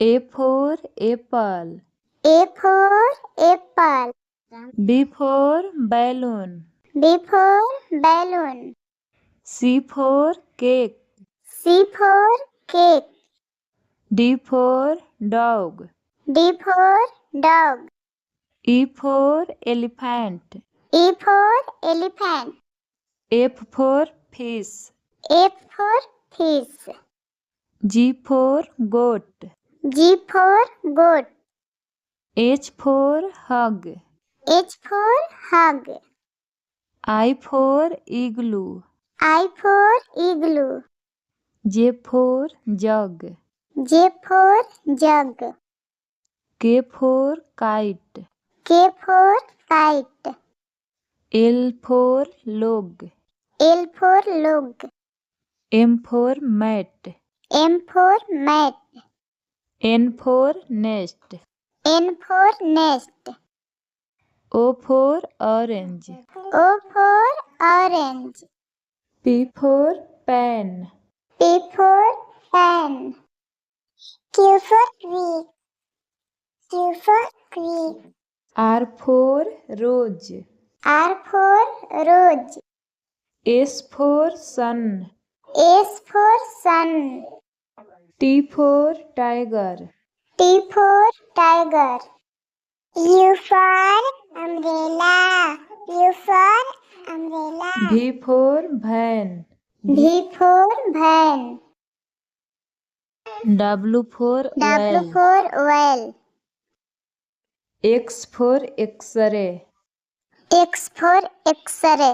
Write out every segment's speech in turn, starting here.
A for apple. A for apple. B for balloon. B for balloon. C for cake. C for cake. D for dog. D for dog. E for elephant. E for elephant. F for fish. F for fish. G for goat. G for goat. H for hug. H for hug. I for igloo. I for igloo. J for jug. J for jug. K for kite. K for kite. L for log. L for log. M for mat. M for mat. N for nest. N for nest. O for orange. O for orange. P for pen. P for pen. Q for quick. Q for quick. R for rose. R for rose. S for sun. S for sun. T for tiger. T for tiger. U for umbrella. U for umbrella. V for van. V for van. W for W well. for well. X for X-ray. X for X-ray.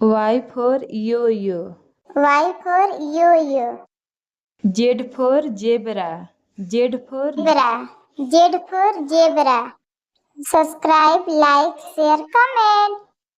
Y for yo-yo. Y for yo-yo. Z for zebra. Z for Zebra. Z for zebra. Subscribe, like, share, comment.